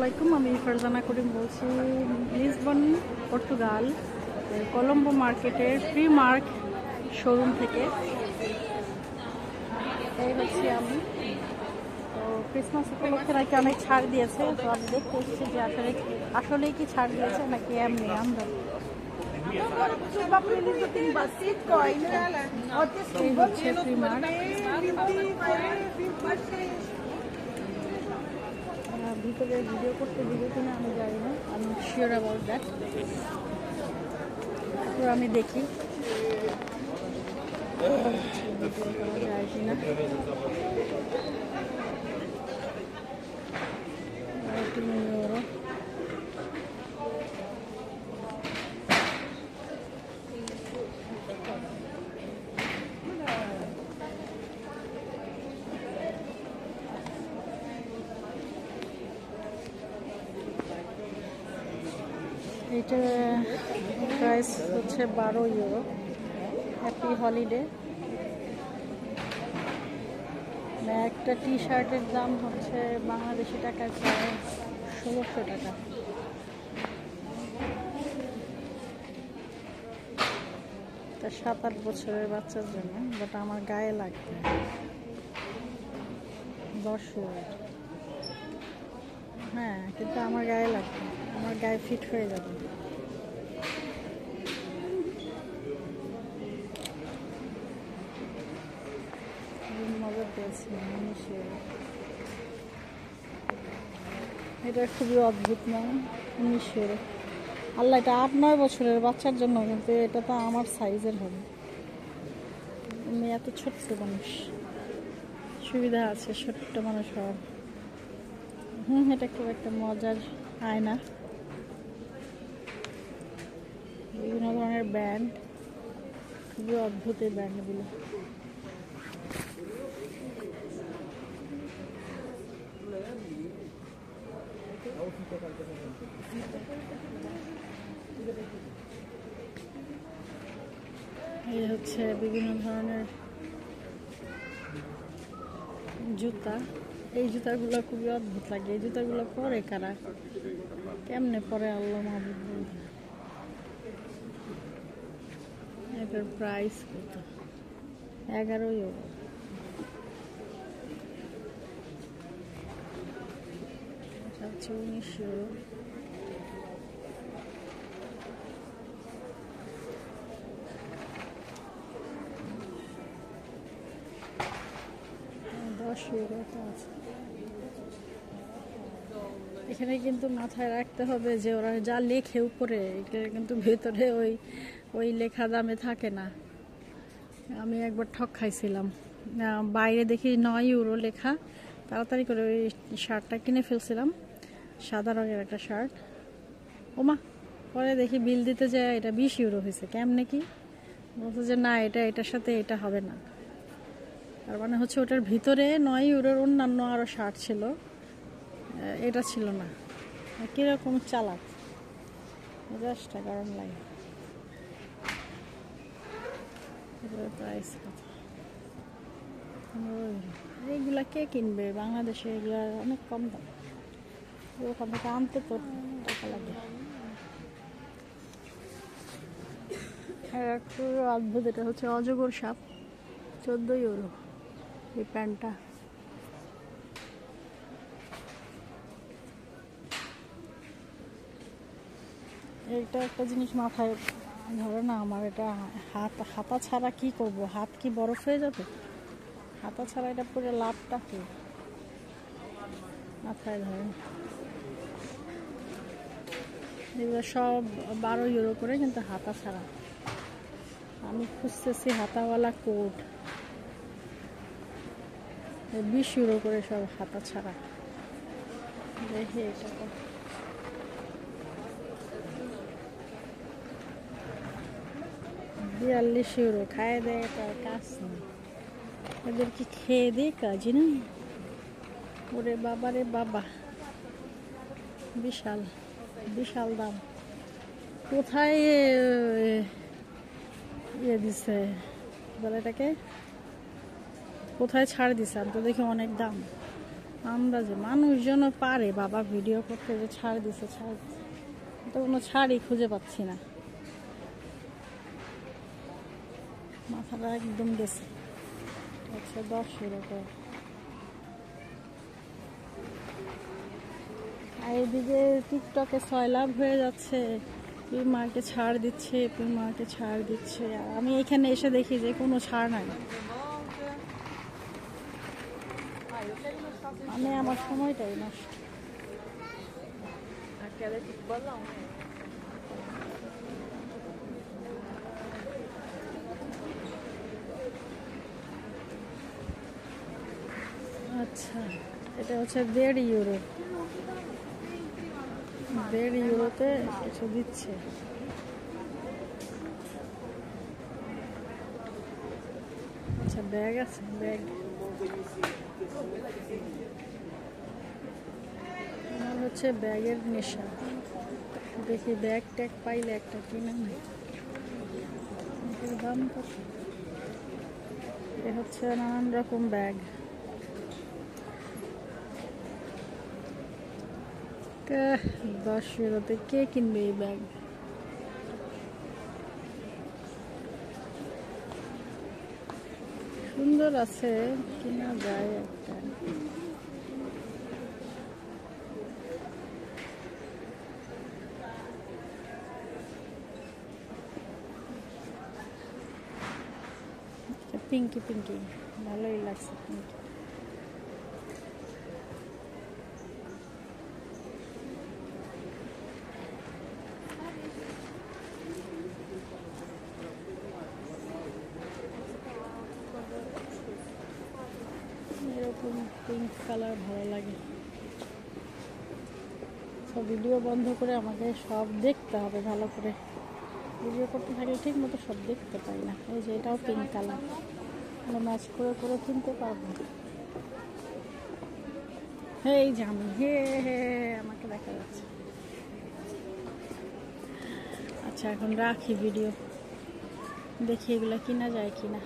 আলাইকুম, আমি ফারজানা করিম বলছি লিসবন, পর্তুগাল, কলম্বো মার্কেটের প্রিমার্ক শোরুম থেকে। এই হচ্ছে আমি। তো ক্রিসমাস উপলক্ষে নাকি অনেক ছাড় দিয়েছে, তো আমি দেখতে এসেছি যে আসলেই কি ছাড় দিয়েছে নাকি এমনি আমরা। এই হচ্ছে প্রিমার্ক। ভিতরে ভিডিও করতে দিবে কিনা আমি জানি না, আমি শিওর অ্যাবাউট দ্যাট। তারপর আমি দেখি যায় কিনা। এটা প্রাইস হচ্ছে 12 ইউরো। Happy holiday. একটা টি শার্টের দাম হচ্ছে বাংলাদেশি টাকায় প্রায় 1600 টাকা। তা 7-8 বছরের বাচ্চার জন্য, বাট আমার গায়ে লাগবে 10 ইউরো। হ্যাঁ, কিন্তু আমার গায়ে লাগবে, আমার গায়ে ফিট হয়ে যাবে। মজা পেয়েছি। এটা খুবই অদ্ভুত না? 19 ইউরো। আল্লাহ, এটা 8-9 বছরের বাচ্চার জন্য, কিন্তু এটা তো আমার সাইজের হবে। আমি এত ছোট্ট মানুষ, সুবিধা আছে ছোট্ট মানুষ হওয়ার। এটা খুব একটা মজার আয়না। বিভিন্ন ধরনের ব্যান্ড, খুবই অদ্ভুত এই ব্যান্ডগুলো। এই হচ্ছে বিভিন্ন ধরনের জুতা। এই জুতাগুলো খুবই অদ্ভুত লাগে। এই জুতাগুলো পরে কারা, কেমনে পরে আল্লাহ মাহবুব। এটার প্রাইস কত? 11 ইউরো। এটা হচ্ছে 19 ইউরো। এখানে কিন্তু মাথায় রাখতে হবে যে ওরা যা লেখে উপরে, এটা কিন্তু ভেতরে ওই লেখা দামে থাকে না। আমি একবার ঠক খাইছিলাম, বাইরে দেখি 9 ইউরো লেখা। তাড়াতাড়ি করে ওই শার্টটা কিনে ফেলছিলাম, সাদা রঙের একটা শার্ট। ওমা, পরে দেখি বিল দিতে যায় এটা 20 ইউরো হয়েছে। কেমনে কি বলতো যে না, এটার সাথে এটা হবে না। তার মানে হচ্ছে ওটার ভিতরে 9 ইউরোর অন্যান্য আরও শার্ট ছিল, এটা ছিল না। কীরকম চালাক, জাস্টটা গরম লাগে। প্রাইস কত? এইগুলা কে কিনবে বাংলাদেশে? এগুলা অনেক কম দাম, ওখান থেকে আনতে তো টাকা লাগে। একটু অদ্ভুত, এটা হচ্ছে অজগর সাপ, 14 ইউরো এই প্যান্টটা। এইটা একটা জিনিস মাথায় ধরে না আমার, এটা হাতা ছাড়া কি করব? হাত কি বরফ হয়ে যাবে? হাতা ছাড়া এটা পুরো লাভটা কি মাথায় ধরে। এগুলো সব 12 ইউরো করে, কিন্তু হাতা ছাড়া। আমি খুঁজতেছি হাতাওয়ালা কোট, 20 ইউরো করে সব হাতা ছাড়া। দেখি এটা 42 ইউরো। খায় দেয়, এটা কাজ নেই। এদের কি খেয়ে দিয়ে কাজই নেই? ওরে বাবা রে বাবা, বিশাল বিশাল দাম। কোথায় দিছে বলে এটাকে, কোথায় ছাড় দিছে? আমি তো দেখি অনেক দাম। আন্দাজে মানুষজনও পারে বাবা ভিডিও করতে, যে ছাড় দিছে তো কোনো ছাড়ই খুঁজে পাচ্ছি না, মাথাটা একদম গেছে। আচ্ছা 10 এরকম। আর এদিকে টিকটকে সয়লাভ হয়ে যাচ্ছে, পিমাকে ছাড় দিচ্ছে, পিমাকে ছাড় দিচ্ছে। আর আমি এখানে এসে দেখি যে কোনো ছাড় নাই, আমি আমার সময়টাই নষ্ট। আচ্ছা এটা হচ্ছে 1.5 ইউরো, 1.5 ইউরোতে কিছু দিচ্ছে। আচ্ছা ব্যাগ আছে, ব্যাগ আমার হচ্ছে ব্যাগের নেশা। দেখি ব্যাগ ট্যাগ পাইলে একটা কিনে নেই। এর দাম কত? এ হচ্ছে নানান রকম ব্যাগ। 10 ইউরোতে কে কিনবে এই ব্যাগ? সুন্দর আছে, কিনা যায় একটা। পিঙ্কি পিঙ্কি ভালোই লাগছে, পিঙ্কি। এরকম পিঙ্ক কালার ভালো লাগে। সব ভিডিও বন্ধ করে আমাকে সব দেখতে হবে ভালো করে, ভিডিও করতে থাকলে ঠিক মতো সব দেখতে পাই না। এই যে এটাও পিঙ্ক কালার, ম্যাচ করে করে কিনতে পারবো। এই যে আমি, হে হে আমাকে দেখা যাচ্ছে। আচ্ছা এখন রাখি ভিডিও, দেখি এগুলা কিনা যায় কিনা।